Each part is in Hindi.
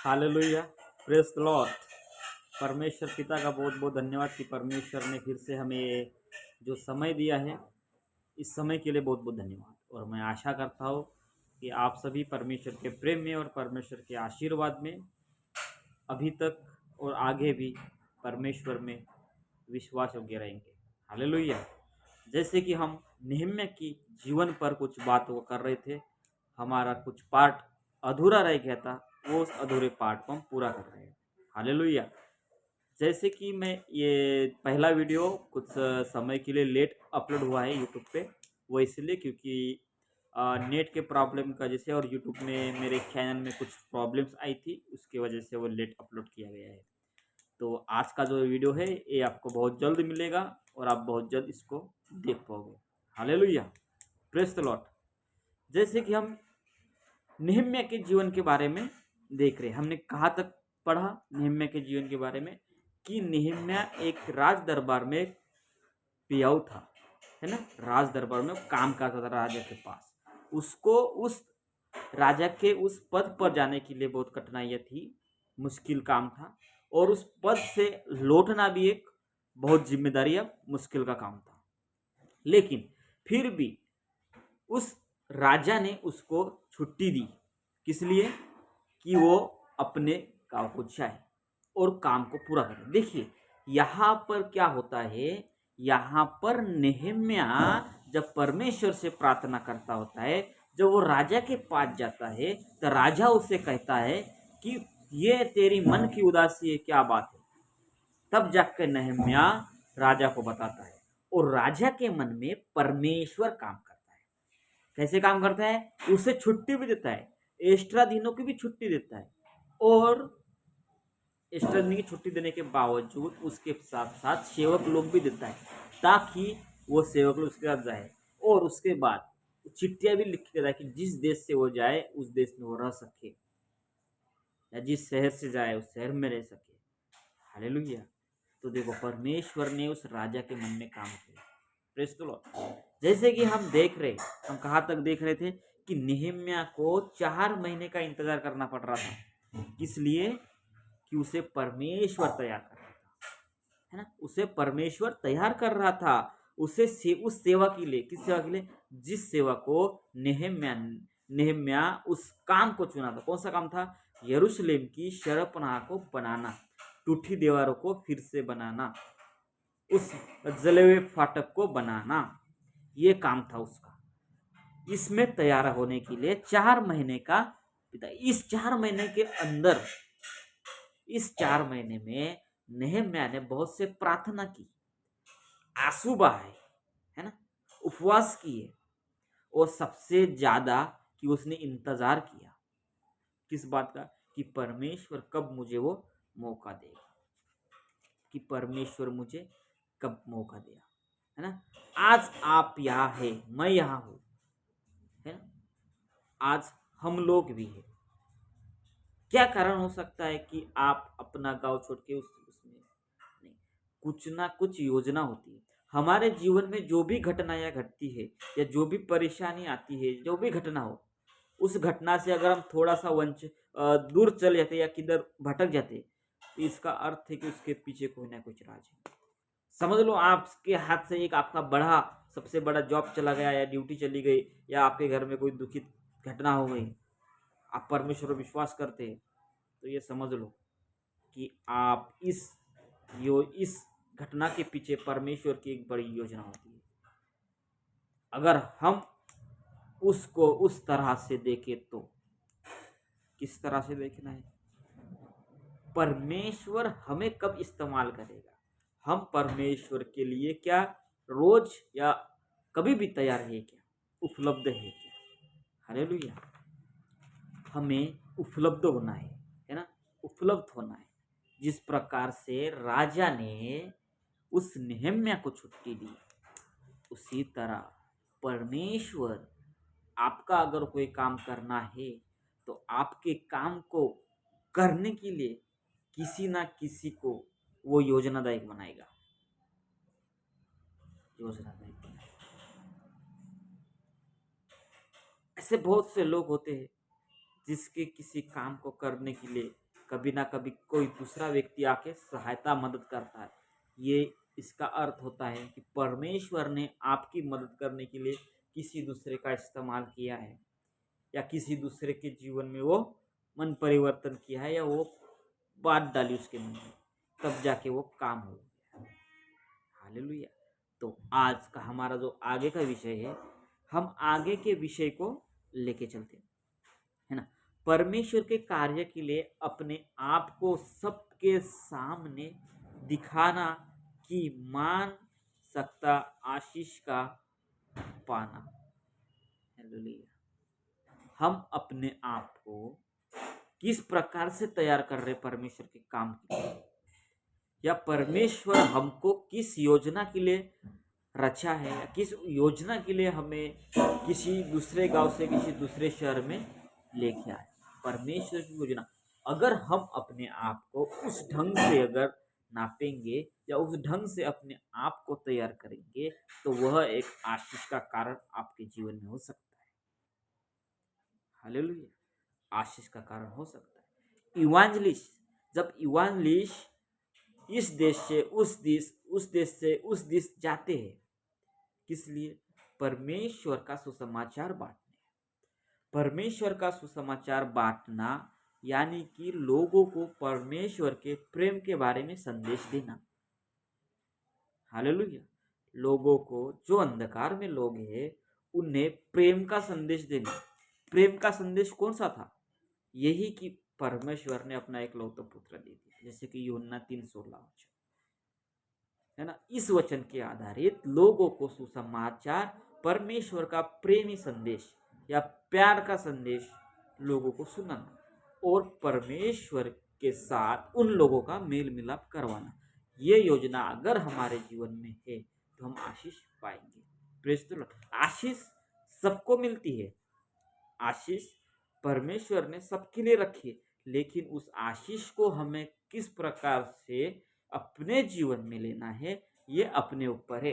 Hallelujah, praise the Lord. परमेश्वर पिता का बहुत बहुत धन्यवाद कि परमेश्वर ने फिर से हमें ये जो समय दिया है, इस समय के लिए बहुत बहुत धन्यवाद। और मैं आशा करता हूँ कि आप सभी परमेश्वर के प्रेम में और परमेश्वर के आशीर्वाद में अभी तक और आगे भी परमेश्वर में विश्वास योग्य रहेंगे। हालेलुया। जैसे कि हम नेहम्या की जीवन पर कुछ बात वो कर रहे थे, हमारा कुछ पार्ट अधूरा रह गया था, वो उस अधूरे पार्ट को हम पूरा कर रहे हैं। हालेलुया। जैसे कि मैं ये पहला वीडियो कुछ समय के लिए लेट अपलोड हुआ है यूट्यूब पे, वो इसलिए क्योंकि नेट के प्रॉब्लम की वजह से और यूट्यूब में मेरे चैनल में कुछ प्रॉब्लम्स आई थी, उसकी वजह से वो लेट अपलोड किया गया है। तो आज का जो वीडियो है ये आपको बहुत जल्द मिलेगा और आप बहुत जल्द इसको देख पाओगे। Hallelujah, praise the Lord. जैसे कि हम नेहम्या के जीवन के बारे में देख रहे हैं, हमने कहाँ तक पढ़ा नेहम्या के जीवन के बारे में कि नेहम्या एक राज दरबार में पियाऊ था, है ना। राज दरबार में काम करता था राजा के पास। उसको उस राजा के उस पद पर जाने के लिए बहुत कठिनाइयाँ थी, मुश्किल काम था। और उस पद से लौटना भी एक बहुत जिम्मेदारी या मुश्किल का काम था। लेकिन फिर भी उस राजा ने उसको छुट्टी दी, किस लिए? कि वो अपने गांव को जाए और काम को पूरा करे। देखिए यहाँ पर क्या होता है, यहाँ पर नेहम्या जब परमेश्वर से प्रार्थना करता होता है, जब वो राजा के पास जाता है तो राजा उसे कहता है कि ये तेरी मन की उदासी है, क्या बात है। तब जाकर नेहम्या राजा को बताता है और राजा के मन में परमेश्वर काम करता है। कैसे काम करता है? उसे छुट्टी भी देता है, एक्स्ट्रा दिनों की भी छुट्टी देता है। और एक्स्ट्रा दिन की छुट्टी देने के बावजूद उसके साथ साथ सेवक लोग भी देता है, ताकि वो सेवक लोग उसके साथ जाए। और उसके बाद चिट्ठियां भी लिख के देता है कि जिस देश से वो जाए उस देश में वो रह सके, या जिस शहर से जाए उस शहर में रह सके। हालेलुया। तो देखो परमेश्वर ने उस राजा के मन में काम किया। Praise the Lord. जैसे कि हम देख रहे, हम कहाँ तक देख रहे थे कि नेहम्या को 4 महीने का इंतजार करना पड़ रहा था। किस लिए? कि उसे परमेश्वर तैयार कर रहा था, है ना। उसे परमेश्वर तैयार कर रहा था, उसे उस सेवा के लिए। किस सेवा के लिए? जिस सेवा को नेहम्या उस काम को चुना था। कौन सा काम था? यरूशलेम की शरपनाह को बनाना, टूटी दीवारों को फिर से बनाना, उस जले हुए फाटक को बनाना, ये काम था उसका। इसमें तैयार होने के लिए 4 महीने का पिता। इस 4 महीने के अंदर, इस 4 महीने में नेहम्या ने बहुत से प्रार्थना की, आंसू बहाए, है ना, उपवास किए। और सबसे ज्यादा कि उसने इंतजार किया, किस बात का? कि परमेश्वर कब मुझे वो मौका देगा, कि परमेश्वर मुझे कब मौका देगा, है ना। आज आप यहाँ है, मैं यहाँ हूँ, है ना। आज हम लोग भी है। क्या कारण हो सकता है कि आप अपना गांव छोड़ के उसमें नहीं? कुछ ना कुछ योजना होती है। हमारे जीवन में जो भी घटनाएं घटती है या जो भी परेशानी आती है, जो भी घटना हो, उस घटना से अगर हम थोड़ा सा दूर चले जाते या किधर भटक जाते, तो इसका अर्थ है कि उसके पीछे कोई ना कुछ राज है। समझ लो आपके हाथ से एक आपका बड़ा, सबसे बड़ा जॉब चला गया, या ड्यूटी चली गई, या आपके घर में कोई दुखित घटना हो गई। आप परमेश्वर पर विश्वास करते हैं तो ये समझ लो कि आप इस घटना के पीछे परमेश्वर की एक बड़ी योजना होती है। अगर हम उसको उस तरह से देखें तो किस तरह से देखना है? परमेश्वर हमें कब इस्तेमाल करेगा, हम परमेश्वर के लिए क्या रोज या कभी भी तैयार है क्या, उपलब्ध है क्या? हालेलुया। हमें उपलब्ध होना है ना, उपलब्ध होना है। जिस प्रकार से राजा ने उस नेहम्या को छुट्टी दी, उसी तरह परमेश्वर, आपका अगर कोई काम करना है तो आपके काम को करने के लिए किसी ना किसी को वो योजनादायक बनाएगा, योजनादायक बनाएगा। ऐसे बहुत से लोग होते हैं जिसके किसी काम को करने के लिए कभी ना कभी कोई दूसरा व्यक्ति आके सहायता मदद करता है। ये इसका अर्थ होता है कि परमेश्वर ने आपकी मदद करने के लिए किसी दूसरे का इस्तेमाल किया है, या किसी दूसरे के जीवन में वो मन परिवर्तन किया है, या वो बात डाली उसके मन में, तब जाके वो काम हो गया। हालेलुया। तो आज का हमारा जो आगे का विषय है, हम आगे के विषय को लेके चलते हैं, है ना। परमेश्वर के कार्य के लिए अपने आप को सबके सामने दिखाना कि मान सकता आशीष का पाना। हालेलुया। हम अपने आप को किस प्रकार से तैयार कर रहे परमेश्वर के काम के लिए, या परमेश्वर हमको किस योजना के लिए रचा है, या किस योजना के लिए हमें किसी दूसरे गांव से किसी दूसरे शहर में लेके आए। परमेश्वर की योजना, अगर हम अपने आप को उस ढंग से अगर नापेंगे या उस ढंग से अपने आप को तैयार करेंगे, तो वह एक आशीष का कारण आपके जीवन में हो सकता है। हालेलुया। आशीष का कारण हो सकता है। इवांजलिस्ट, जब इवांजलिस्ट इस देश से उस देश, उस देश से उस देश जाते हैं, किस लिए? परमेश्वर का सुसमाचार बांटने। परमेश्वर का सुसमाचार बांटना यानी कि लोगों को परमेश्वर के प्रेम के बारे में संदेश देना। हालेलुया। लोगों को, जो अंधकार में लोग हैं, उन्हें प्रेम का संदेश देना। प्रेम का संदेश कौन सा था? यही कि परमेश्वर ने अपना एकलौता पुत्र दे दिया, जैसे कि यूहन्ना 3:16, है ना। इस वचन के आधारित लोगों को सुसमाचार, परमेश्वर का प्रेमी संदेश या प्यार का संदेश लोगों को सुनाना, और परमेश्वर के साथ उन लोगों का मेल मिलाप करवाना। ये योजना अगर हमारे जीवन में है तो हम आशीष पाएंगे। Praise the Lord. आशीष सबको मिलती है, आशीष परमेश्वर ने सबके लिए रखी है, लेकिन उस आशीष को हमें किस प्रकार से अपने जीवन में लेना है, ये अपने ऊपर है।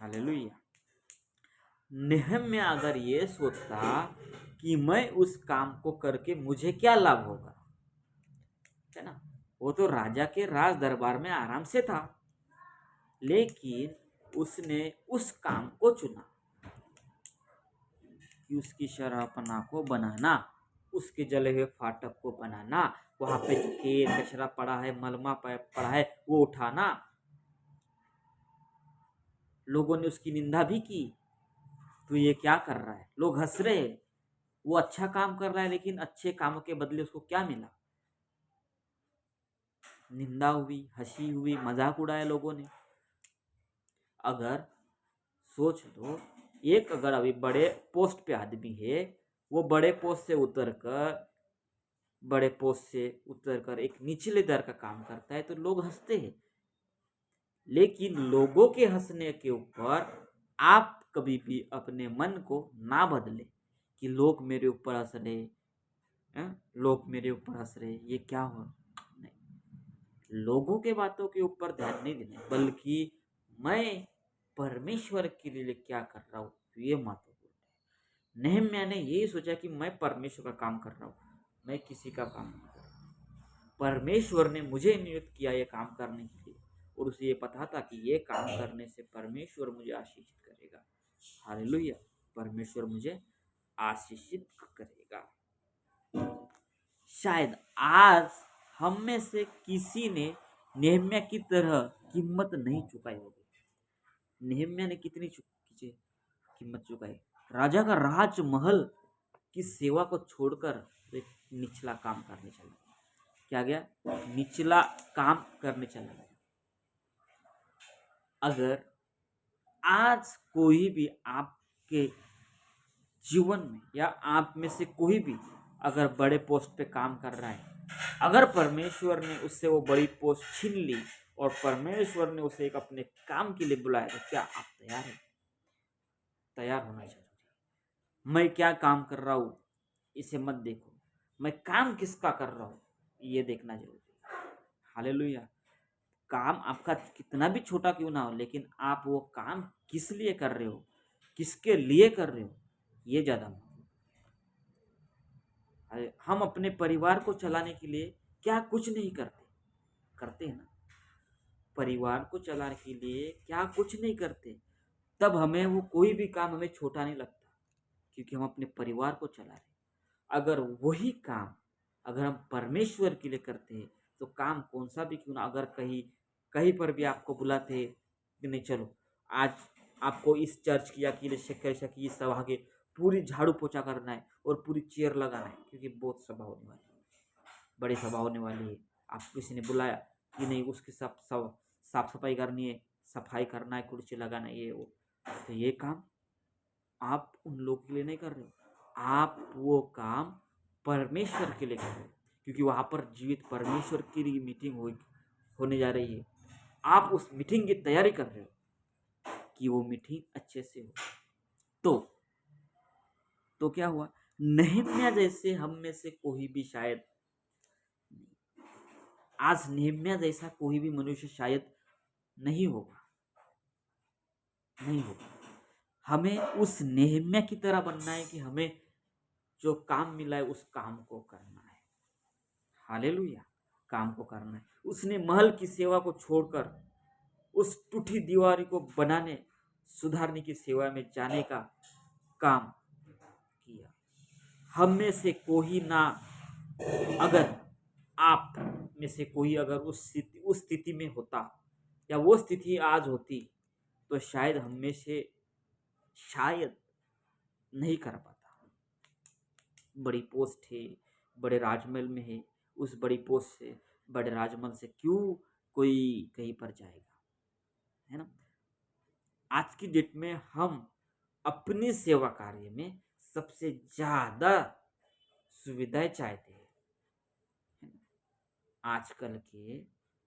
हालेलुया। नेहम्याह अगर ये सोचता कि मैं उस काम को करके मुझे क्या लाभ होगा, है ना, वो तो राजा के राज दरबार में आराम से था, लेकिन उसने उस काम को चुना कि उसकी शराहपना को बनाना, उसके जले हुए फाटक को बनाना, वहां पे जो खेत कचरा पड़ा है, मलमा पड़ा है, वो उठाना। लोगों ने उसकी निंदा भी की, तो ये क्या कर रहा है, लोग हंस रहे हैं। वो अच्छा काम कर रहा है, लेकिन अच्छे कामों के बदले उसको क्या मिला? निंदा हुई, हंसी हुई, मजाक उड़ाया लोगों ने। अगर सोच लो, एक अगर अभी बड़े पोस्ट पे आदमी है, वो बड़े पोस्ट से उतरकर एक निचले दर का काम करता है, तो लोग हंसते हैं। लेकिन लोगों के हंसने के ऊपर आप कभी भी अपने मन को ना बदले कि लोग मेरे ऊपर हंस रहे, लोग मेरे ऊपर हंस रहे, ये क्या हो। नहीं, लोगों के बातों के ऊपर ध्यान नहीं देना, बल्कि मैं परमेश्वर के लिए क्या कर रहा हूँ, ये महत्वपूर्ण है। नेहम्याह ने यही सोचा कि मैं परमेश्वर का काम कर रहा हूँ, मैं किसी का काम नहीं कर रहा। परमेश्वर ने मुझे नियुक्त किया ये काम करने के लिए, और उसे ये पता था कि ये काम करने से परमेश्वर मुझे आशीषित करेगा। हालेलुया। परमेश्वर मुझे आशीषित करेगा। शायद आज हम में से किसी ने नेहम्याह की तरह कीमत नहीं चुकाई होगी। नेहम्याह ने कितनी कीमत चुकाई? राजा का राजमहल की सेवा को छोड़कर एक निचला काम करने चला गया। क्या गया? निचला काम करने चला गया। अगर आज कोई भी आपके जीवन में, या आप में से कोई भी अगर बड़े पोस्ट पे काम कर रहा है, अगर परमेश्वर ने उससे वो बड़ी पोस्ट छीन ली और परमेश्वर ने उसे एक अपने काम के लिए बुलाया, तो क्या आप तैयार हैं? तैयार होना चाहिए। मैं क्या काम कर रहा हूँ इसे मत देखो, मैं काम किसका कर रहा हूँ ये देखना जरूरी है। हालेलुया। काम आपका कितना भी छोटा क्यों ना हो, लेकिन आप वो काम किस लिए कर रहे हो, किसके लिए कर रहे हो, ये ज्यादा महत्वपूर्ण। हम अपने परिवार को चलाने के लिए क्या कुछ नहीं करते, करते हैं ना। परिवार को चलाने के लिए क्या कुछ नहीं करते, तब हमें वो कोई भी काम हमें छोटा नहीं लगता, क्योंकि हम अपने परिवार को चला रहे हैं। अगर वही काम अगर हम परमेश्वर के लिए करते हैं, तो काम कौन सा भी क्यों ना, अगर कहीं कहीं पर भी आपको बुलाते कि नहीं चलो आज आपको इस चर्च की या की इस सभा के पूरी झाड़ू पोछा करना है और पूरी चेयर लगाना है, क्योंकि बहुत सभा होने वाली है, बड़ी सभा होने वाली है, आपको किसी ने बुलाया कि नहीं उसकी सब सब साफ सफाई करनी है, सफाई करना है, कुर्सी लगाना है, ये वो, तो ये काम आप उन लोगों के लिए नहीं कर रहे हो, आप वो काम परमेश्वर के लिए कर रहे हो, क्योंकि वहाँ पर जीवित परमेश्वर की मीटिंग होने जा रही है। आप उस मीटिंग की तैयारी कर रहे हो कि वो मीटिंग अच्छे से हो। तो क्या हुआ, नहम्याह जैसे हम में से कोई भी शायद, आज नहम्याह जैसा कोई भी मनुष्य शायद नहीं होगा, नहीं होगा। हमें उस नहम्याह की तरह बनना है कि हमें जो काम मिला है उस काम को करना है। हालेलुया, काम को करना है। उसने महल की सेवा को छोड़कर उस टूटी दीवार को बनाने सुधारने की सेवा में जाने का काम किया। हम में से कोई ना, अगर आप में से कोई अगर उस स्थिति में होता या वो स्थिति आज होती, तो शायद हम में से शायद नहीं कर पाता। बड़ी पोस्ट है, बड़े राजमहल में है, उस बड़ी पोस्ट से बड़े राजमहल से क्यों कोई कहीं पर जाएगा, है ना। आज की डेट में हम अपनी सेवा कार्य में सबसे ज्यादा सुविधाएं चाहते हैं, है ना? आजकल के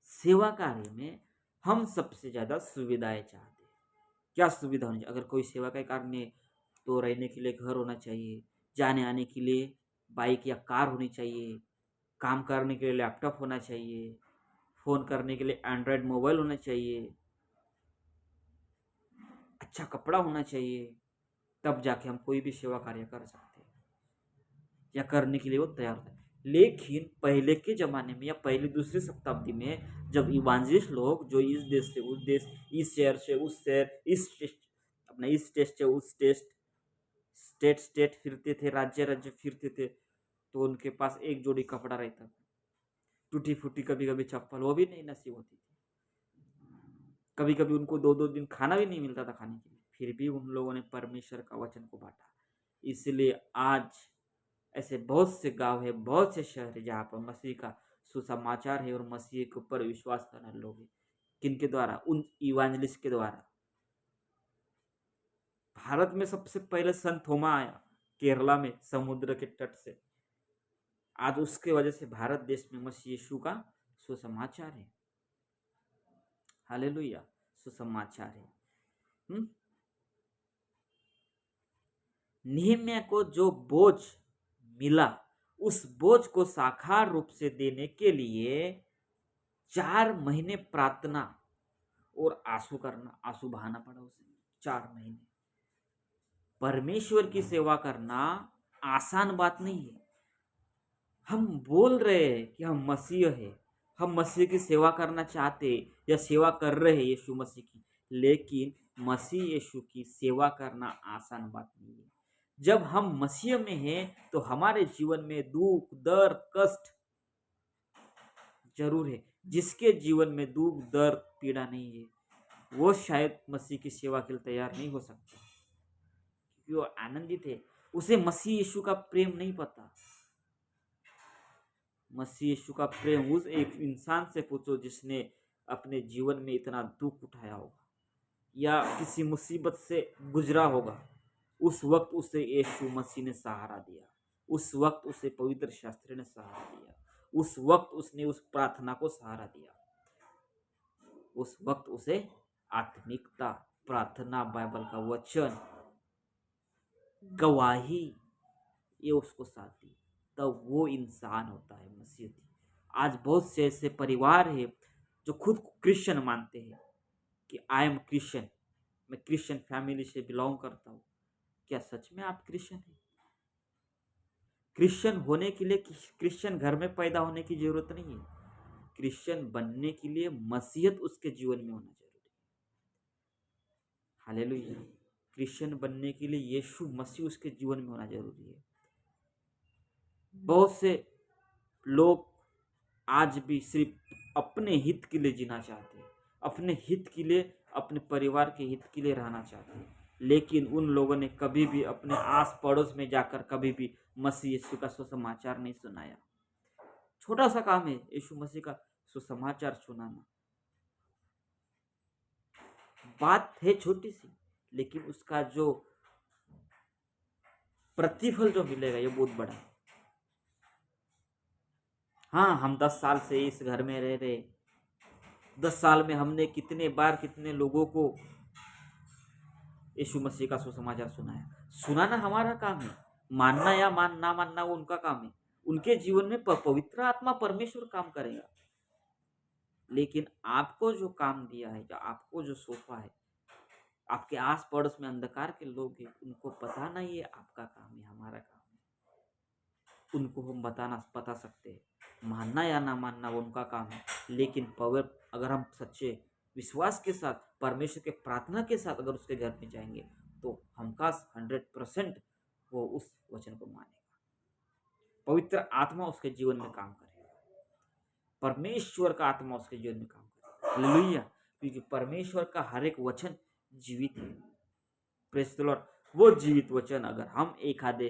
सेवा कार्य में हम सबसे ज्यादा सुविधाएं चाहते हैं। क्या सुविधा होनी चाहिए, अगर कोई सेवा का कार्य है तो रहने के लिए घर होना चाहिए, जाने आने के लिए बाइक या कार होनी चाहिए, काम करने के लिए लैपटॉप होना चाहिए, फ़ोन करने के लिए एंड्रॉयड मोबाइल होना चाहिए, अच्छा कपड़ा होना चाहिए, तब जाके हम कोई भी सेवा कार्य कर सकते हैं या करने के लिए वो तैयार होता है। लेकिन पहले के ज़माने में या पहली दूसरी शताब्दी में जब इवांजेलिस्ट लोग जो इस देश से उस देश, इस शहर से उस शहर, अपना इस टेस्ट से उस टेस्ट, स्टेट फिरते थे, राज्य राज्य फिरते थे, तो उनके पास एक जोड़ी कपड़ा रहता था, टूटी फूटी कभी कभी चप्पल वो भी नहीं नसीब होती थी, कभी कभी उनको 2-2 दिन खाना भी नहीं मिलता था खाने के लिए, फिर भी उन लोगों ने परमेश्वर का वचन को बांटा। इसलिए आज ऐसे बहुत से गांव है, बहुत से शहर है जहाँ पर मसीह का सुसमाचार है और मसीह के ऊपर विश्वास करने लोग हैं, किनके द्वारा, उन इवांजलिस्ट के द्वारा। भारत में सबसे पहले संत थोमा आया केरला में समुद्र के तट से, आज उसके वजह से भारत देश में मसीह यीशु का सुसमाचार है। हालेलुया, सुसमाचार है। नहम्याह को जो बोझ मिला, उस बोझ को साकार रूप से देने के लिए 4 महीने प्रार्थना और आंसू करना, आंसू बहाना पड़ा उसे 4 महीने। परमेश्वर की सेवा करना आसान बात नहीं है। हम बोल रहे हैं कि हम मसीह है, हम मसीह की सेवा करना चाहते या सेवा कर रहे हैं यीशु मसीह की, लेकिन मसीह यीशु की सेवा करना आसान बात नहीं है। जब हम मसीह में हैं तो हमारे जीवन में दुख दर्द कष्ट जरूर है। जिसके जीवन में दुख दर्द पीड़ा नहीं है, वो शायद मसीह की सेवा के लिए तैयार नहीं हो सकता, क्योंकि वो आनंदित है, उसे मसीह यीशु का प्रेम नहीं पता। मसीह यीशु का प्रेम उस एक इंसान से पूछो जिसने अपने जीवन में इतना दुख उठाया होगा या किसी मुसीबत से गुजरा होगा, उस वक्त उसे यीशु मसीह ने सहारा दिया, उस वक्त उसे पवित्र शास्त्र ने सहारा दिया, उस वक्त उसने उस प्रार्थना को सहारा दिया, उस वक्त उसे आत्मिकता, प्रार्थना, बाइबल का वचन, गवाही, ये उसको साथ दी, तब वो इंसान होता है मसीह। आज बहुत से ऐसे परिवार है जो खुद को क्रिश्चियन मानते हैं कि आई एम क्रिश्चियन, मैं क्रिश्चियन फैमिली से बिलोंग करता हूँ। क्या सच में आप क्रिश्चियन हैं? क्रिश्चियन होने के लिए क्रिश्चियन घर में पैदा होने की जरूरत नहीं है। क्रिश्चियन बनने के लिए मसीहत उसके जीवन में होना जरूरी है। हालेलुया। क्रिश्चियन बनने के लिए यीशु मसीह उसके जीवन में होना जरूरी है। बहुत से लोग आज भी सिर्फ अपने हित के लिए जीना चाहते हैं, अपने हित के लिए, अपने परिवार के हित के लिए रहना चाहते हैं, लेकिन उन लोगों ने कभी भी अपने आस पड़ोस में जाकर कभी भी मसीह यीशु का सुसमाचार नहीं सुनाया। छोटा सा काम है यीशु मसीह का सुसमाचार सुनाना। बात है छोटी सी, लेकिन उसका जो प्रतिफल जो मिलेगा ये बहुत बड़ा है। हाँ, हम 10 साल से इस घर में रह रहे, 10 साल में हमने कितने बार कितने लोगों को यीशु मसीह का सुसमाचार सुनाया। सुनाना हमारा काम है, मानना या ना मानना वो उनका काम है। उनके जीवन में पवित्र आत्मा परमेश्वर काम करेगा। लेकिन आपको जो काम दिया है, जो आपको जो सौंपा है, आपके आस पड़ोस में अंधकार के लोग हैं, उनको बताना ये आपका काम है, हमारा काम है। उनको हम बता सकते हैं। मानना या ना मानना वो उनका काम है, लेकिन अगर हम सच्चे विश्वास के साथ, परमेश्वर के प्रार्थना के साथ अगर उसके घर में जाएंगे, तो हमका 100% वो उस वचन को मानेगा। पवित्र आत्मा उसके जीवन में काम करेगा, परमेश्वर का आत्मा उसके जीवन में काम करेगा। हालेलुया। क्योंकि परमेश्वर का हर एक वचन जीवित है। Praise the Lord. वो जीवित वचन अगर हम एक आधे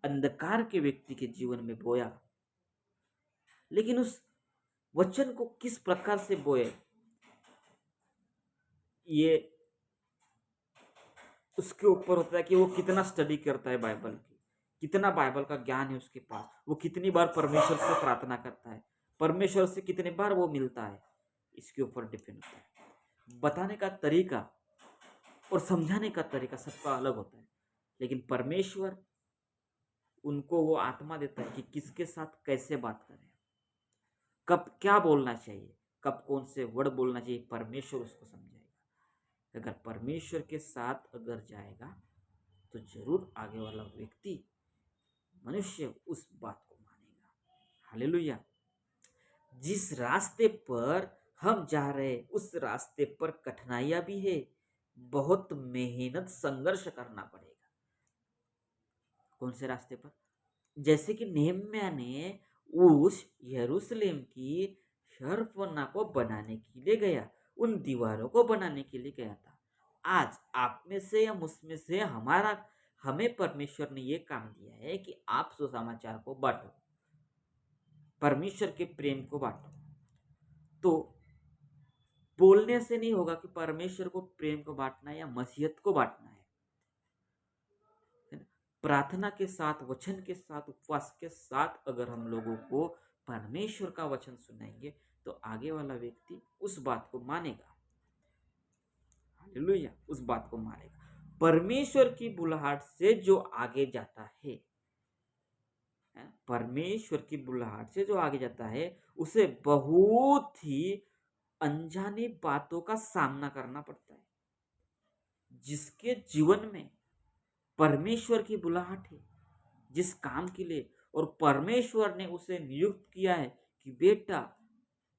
अंधकार के व्यक्ति के जीवन में बोया, लेकिन उस वचन को किस प्रकार से बोए, ये उसके ऊपर होता है कि वो कितना स्टडी करता है बाइबल की, कितना बाइबल का ज्ञान है उसके पास, वो कितनी बार परमेश्वर से प्रार्थना करता है, परमेश्वर से कितने बार वो मिलता है, इसके ऊपर डिपेंड होता है। बताने का तरीका और समझाने का तरीका सबका अलग होता है, लेकिन परमेश्वर उनको वो आत्मा देता है कि किसके साथ कैसे बात करें, कब क्या बोलना चाहिए, कब कौन से वर्ड बोलना चाहिए, परमेश्वर उसको समझाएगा। अगर परमेश्वर के साथ अगर जाएगा तो जरूर आगे वाला व्यक्ति, मनुष्य उस बात को मानेगा। हालेलुया। जिस रास्ते पर हम जा रहे उस रास्ते पर कठिनाइयां भी है, बहुत मेहनत संघर्ष करना पड़ेगा। कौन से रास्ते पर? जैसे कि नेहम्याह ने उस यरूशलेम की शहरपनाह को बनाने के लिए गया, उन दीवारों को बनाने के लिए गया था। आज आप में से या मुझ में से हमें परमेश्वर ने ये काम दिया है कि आप सुसमाचार को बांटो, परमेश्वर के प्रेम को बांटो। तो बोलने से नहीं होगा कि परमेश्वर को प्रेम को बांटना है या मसीहत को बांटना है। प्रार्थना के साथ, वचन के साथ, उपवास के साथ अगर हम लोगों को परमेश्वर का वचन सुनाएंगे तो आगे वाला व्यक्ति उस बात को मानेगा। हालेलुया। उस बात को मानेगा। परमेश्वर की बुलाहट से जो आगे जाता है, परमेश्वर की बुलाहट से जो आगे जाता है, उसे बहुत ही अनजानी बातों का सामना करना पड़ता है। जिसके जीवन में परमेश्वर की बुलाहट है, जिस काम के लिए, और परमेश्वर ने उसे नियुक्त किया है कि बेटा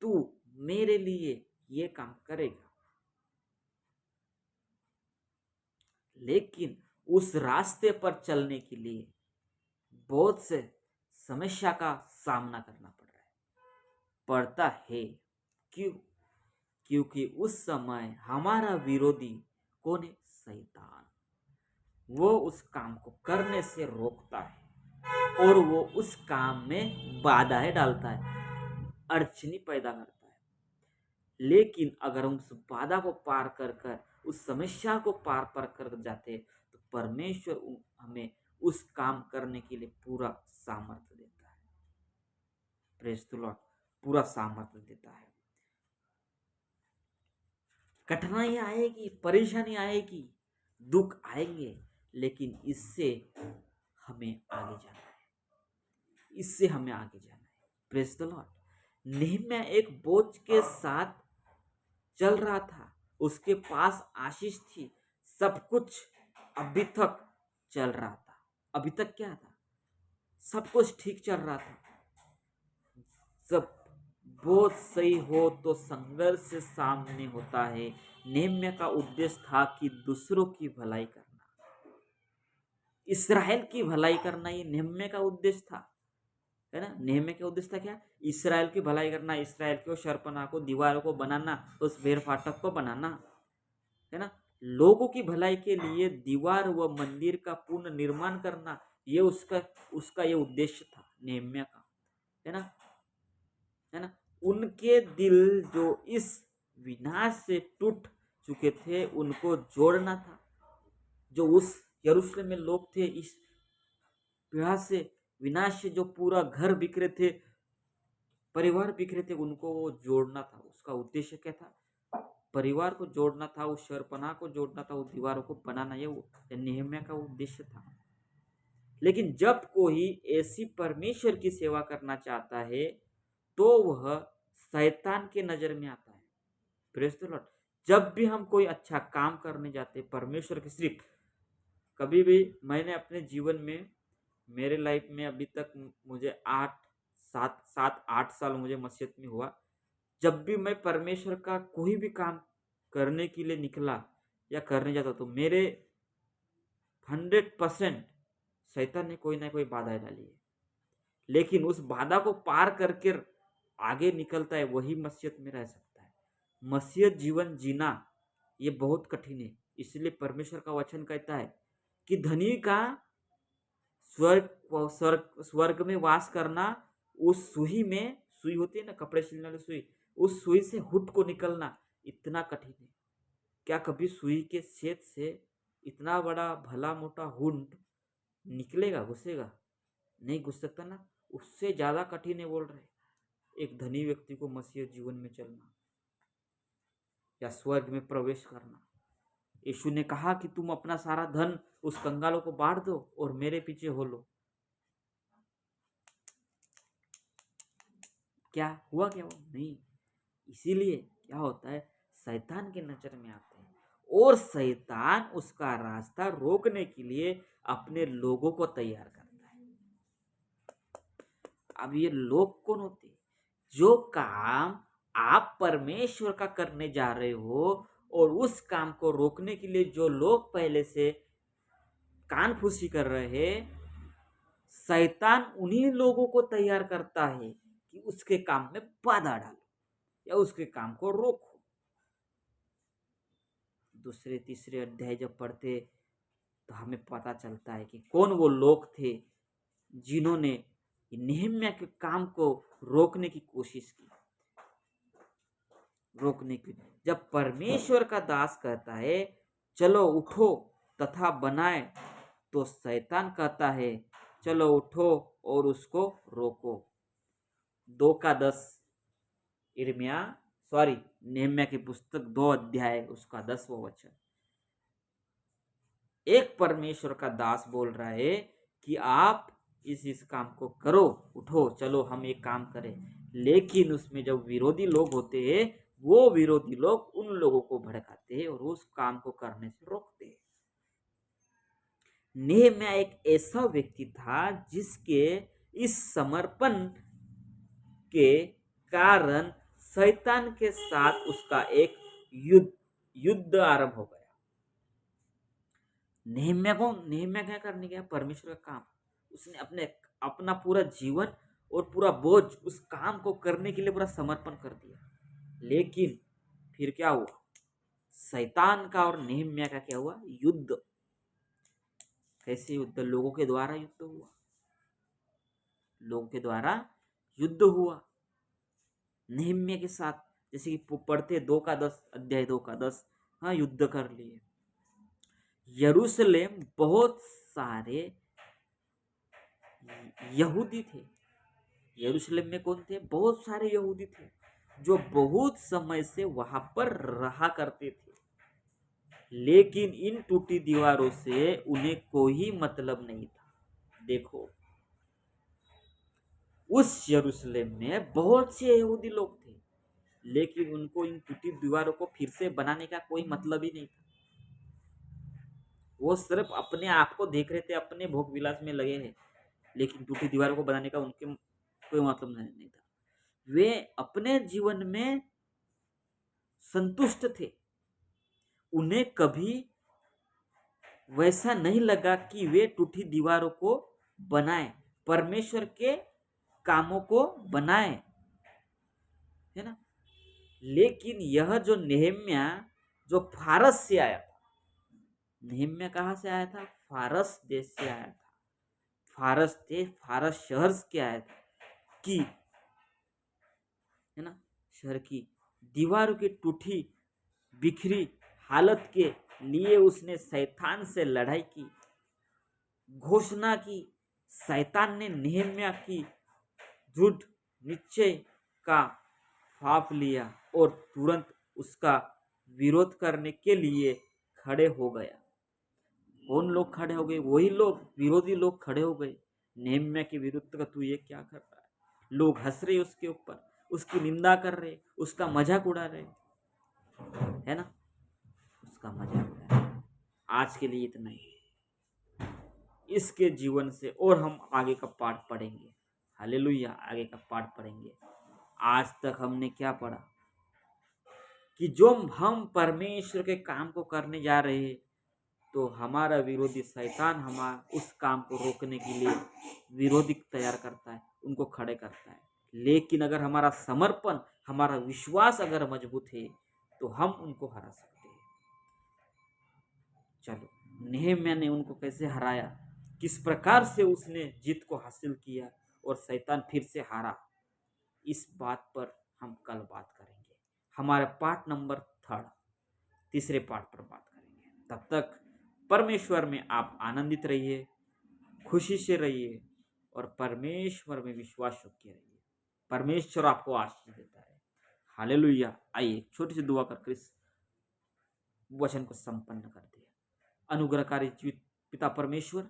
तू मेरे लिए ये काम करेगा, लेकिन उस रास्ते पर चलने के लिए बहुत से समस्या का सामना करना पड़ता है। क्यों? क्योंकि उस समय हमारा विरोधी कौन है? शैतान। वो उस काम को करने से रोकता है और वो उस काम में बाधाएं डालता है, अड़चनी पैदा करता है। लेकिन अगर हम उस बाधा को पार कर उस समस्या को पार कर जाते तो परमेश्वर हमें उस काम करने के लिए पूरा सामर्थ्य देता है। Praise the Lord. पूरा सामर्थ्य देता है। कठिनाई आएगी, परेशानी आएगी, दुख आएंगे, लेकिन इससे हमें आगे जाना है, इससे हमें आगे जाना है। Praise the Lord. नेहम्याह एक बोझ के साथ चल रहा था, उसके पास आशीष थी, सब कुछ अभी तक चल रहा था। अभी तक क्या था? सब कुछ ठीक चल रहा था। जब बहुत सही हो तो संघर्ष सामने होता है। नेहम्या का उद्देश्य था कि दूसरों की भलाई करना, इसराइल की भलाई करना, ये नेहम्या का उद्देश्य था, है ना। नेहम्या का उद्देश्य था क्या? इसराइल की भलाई करना, इसराइल को, शरपनाह को, दीवारों को बनाना, उस भेड़ फाटक को बनाना, है ना। लोगों की भलाई के लिए दीवार व मंदिर का पुनः निर्माण करना, ये उसका उसका ये उद्देश्य था नेहम्या का, है ना, है ना। उनके दिल जो इस विनाश से टूट चुके थे उनको जोड़ना था। जो उस यरूशलेम में लोग थे, इस पीड़ा से, विनाश से, जो पूरा घर बिखरे थे, परिवार बिखरे थे, उनको वो जोड़ना था। उसका उद्देश्य क्या था? परिवार को जोड़ना था, उस शरपनाह को जोड़ना था, उस दीवारों को बनाना, ये नेहम्या का उद्देश्य था। लेकिन जब कोई ऐसी परमेश्वर की सेवा करना चाहता है तो वह शैतान के नजर में आता है। Praise the Lord. जब भी हम कोई अच्छा काम करने जाते हैं परमेश्वर के, सिर्फ कभी भी, मैंने अपने जीवन में, मेरे लाइफ में अभी तक मुझे 8 मुझे मसीहत में हुआ। जब भी मैं परमेश्वर का कोई भी काम करने के लिए निकला या करने जाता तो मेरे 100% शैतान ने कोई ना कोई बाधा डाली है। लेकिन उस बाधा को पार करके आगे निकलता है, वही मसीहत में रह सकता है। मसीहत जीवन जीना ये बहुत कठिन है। इसलिए परमेश्वर का वचन कहता है कि धनी का स्वर्ग में वास करना, उस सुई में, सुई होती है ना, कपड़े सिलने वाली सुई, उस सुई से हुट को निकलना इतना कठिन है। क्या कभी सुई के छेद से इतना बड़ा भला मोटा हुंड निकलेगा, घुसेगा? नहीं घुस सकता ना। उससे ज्यादा कठिन है, बोल रहे, एक धनी व्यक्ति को मसीह जीवन में चलना या स्वर्ग में प्रवेश करना। यीशु ने कहा कि तुम अपना सारा धन उस कंगालों को बांट दो और मेरे पीछे हो लो। क्या हुआ? क्या हुआ? नहीं। इसीलिए क्या होता है, शैतान के नजर में आते हैं और शैतान उसका रास्ता रोकने के लिए अपने लोगों को तैयार करता है। अब ये लोग कौन होते हैं? जो काम आप परमेश्वर का करने जा रहे हो और उस काम को रोकने के लिए जो लोग पहले से कान फूसी कर रहे हैं, शैतान उन्हीं लोगों को तैयार करता है कि उसके काम में बाधा डालो या उसके काम को रोको। दूसरे तीसरे अध्याय जब पढ़ते तो हमें पता चलता है कि कौन वो लोग थे जिन्होंने नेहम्या के काम को रोकने की कोशिश की। रोकने की, जब परमेश्वर का दास कहता है चलो उठो तथा बनाए, तो शैतान कहता है चलो उठो और उसको रोको। 2:10 नेहम्या की पुस्तक 2 अध्याय उसका 10वां वचन। एक परमेश्वर का दास बोल रहा है कि आप इस काम को करो, उठो, चलो हम एक काम करें। लेकिन उसमें जब विरोधी लोग होते हैं, वो विरोधी लोग उन लोगों को भड़काते हैं और उस काम को करने से रोकते हैं। नेहम्या एक ऐसा व्यक्ति था जिसके इस समर्पण के कारण शैतान के साथ उसका एक युद्ध आरंभ हो गया। नेहम्या क्या करने गया? परमेश्वर का काम। उसने अपना पूरा जीवन और पूरा बोझ उस काम को करने के लिए पूरा समर्पण कर दिया। लेकिन फिर क्या हुआ? शैतान का और नेहम्या का क्या हुआ? युद्ध। कैसे युद्ध? लोगों के द्वारा युद्ध हुआ। लोगों के द्वारा युद्ध हुआ नेहम्या के साथ। जैसे कि पढ़ते 2:10 अध्याय 2:10, हाँ, युद्ध कर लिए। यरूशलेम बहुत सारे यहूदी थे। यरूशलेम में कौन थे? बहुत सारे यहूदी थे जो बहुत समय से वहां पर रहा करते थे। लेकिन इन टूटी दीवारों से उन्हें कोई मतलब नहीं था। देखो, उस यरूशलेम में बहुत से यहूदी लोग थे, लेकिन उनको इन टूटी दीवारों को फिर से बनाने का कोई मतलब ही नहीं था। वो सिर्फ अपने आप को देख रहे थे, अपने भोग विलास में लगे हैं। लेकिन टूटी दीवारों को बनाने का उनके कोई मतलब नहीं था। वे अपने जीवन में संतुष्ट थे। उन्हें कभी वैसा नहीं लगा कि वे टूटी दीवारों को बनाए, परमेश्वर के कामों को बनाए, है ना। लेकिन यह जो नेहम्या जो फारस से आया था, नेहम्या कहाँ से आया था? फारस देश से आया था। फारस शहर से आया था कि, है ना, शहर की दीवारों की टूटी बिखरी हालत के लिए उसने शैतान से लड़ाई की, घोषणा की। शैतान ने नेहम्या की दृढ़ निश्चय का फाप लिया और तुरंत उसका विरोध करने के लिए खड़े हो गया। कौन लोग खड़े हो गए? वही लोग, विरोधी लोग खड़े हो गए। नेहम्या के विरुद्ध का तू ये क्या कर रहा है? लोग हंस रहे उसके ऊपर, उसकी निंदा कर रहे, उसका मजाक उड़ा रहे, है ना, उसका मजाक उड़ा रहे। आज के लिए इतना ही। इसके जीवन से और हम आगे का पाठ पढ़ेंगे। हालेलुया, आगे का पाठ पढ़ेंगे। आज तक हमने क्या पढ़ा कि जो हम परमेश्वर के काम को करने जा रहे हैं, तो हमारा विरोधी शैतान हमारा उस काम को रोकने के लिए विरोधी तैयार करता है, उनको खड़े करता है। लेकिन अगर हमारा समर्पण, हमारा विश्वास अगर मजबूत है, तो हम उनको हरा सकते हैं। चलो, नेहम्या ने उनको कैसे हराया, किस प्रकार से उसने जीत को हासिल किया और शैतान फिर से हारा, इस बात पर हम कल बात करेंगे। हमारे पाठ नंबर 3, तीसरे पाठ पर बात करेंगे। तब तक परमेश्वर में आप आनंदित रहिए, खुशी से रहिए और परमेश्वर में विश्वास रखिए रहिए। परमेश्वर आपको आशीष देता है। हालेलुया। आइए छोटी सी दुआ करके इस वचन को संपन्न करते हैं। अनुग्रहकारी पिता परमेश्वर,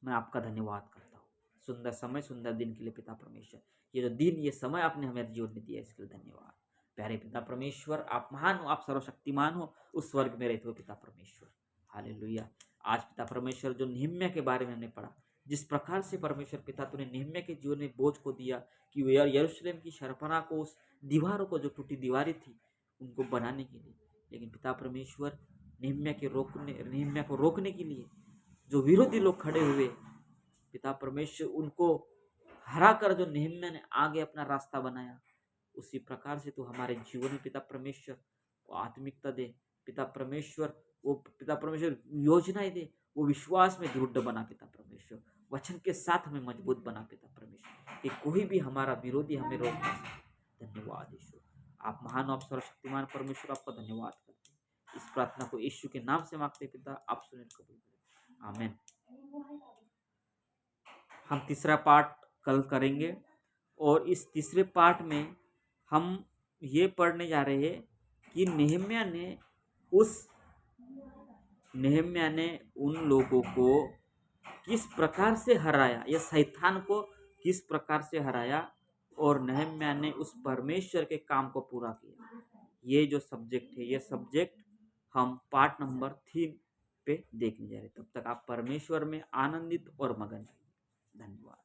मैं आपका धन्यवाद करता हूँ सुंदर समय, सुंदर दिन के लिए। पिता परमेश्वर, ये जो दिन, ये समय आपने हमें जीवन में दिया, इसके लिए धन्यवाद। प्यारे पिता परमेश्वर, आप महान हो, आप सर्वशक्तिमान हो, उस स्वर्ग में रहते हो पिता परमेश्वर। हालेलुया। आज पिता परमेश्वर जो नेहम्या के बारे में हमने पढ़ा, जिस प्रकार से परमेश्वर पिता तूने नेहम्या के जीवन में बोझ को दिया कि वे यरूशलेम की शरपना को, उस दीवारों को, जो टूटी दीवारें थी, उनको बनाने के लिए, लेकिन पिता परमेश्वर नेहम्या को रोकने के लिए जो विरोधी लोग खड़े हुए, पिता परमेश्वर उनको हरा कर जो नेहम्या ने आगे अपना रास्ता बनाया, उसी प्रकार से तू हमारे जीवन में पिता परमेश्वर वो आत्मिकता दे। पिता परमेश्वर वो पिता परमेश्वर योजनाएं दे, वो विश्वास में दृढ़ बना पिता परमेश्वर, वचन के साथ हमें मजबूत बना पिता परमेश्वर, कि कोई भी हमारा विरोधी हमें रोक ना सके। धन्यवाद यीशु, आप महान, आप सर्वशक्तिमान परमेश्वर, आपका धन्यवाद करते हैं। इस प्रार्थना को यीशु के नाम से मांगते पिता, आप सुने कबूल करें, आमीन। हम तीसरा पाठ कल करेंगे और इस तीसरे पाठ में हम ये पढ़ने जा रहे हैं कि नेहम्या ने उन लोगों को किस प्रकार से हराया, या शैतान को किस प्रकार से हराया, और नेहम्या ने उस परमेश्वर के काम को पूरा किया। ये जो सब्जेक्ट है, ये सब्जेक्ट हम पार्ट नंबर 3 पे देखने जा रहे हैं। तब तक आप परमेश्वर में आनंदित और मगन रहिए। धन्यवाद।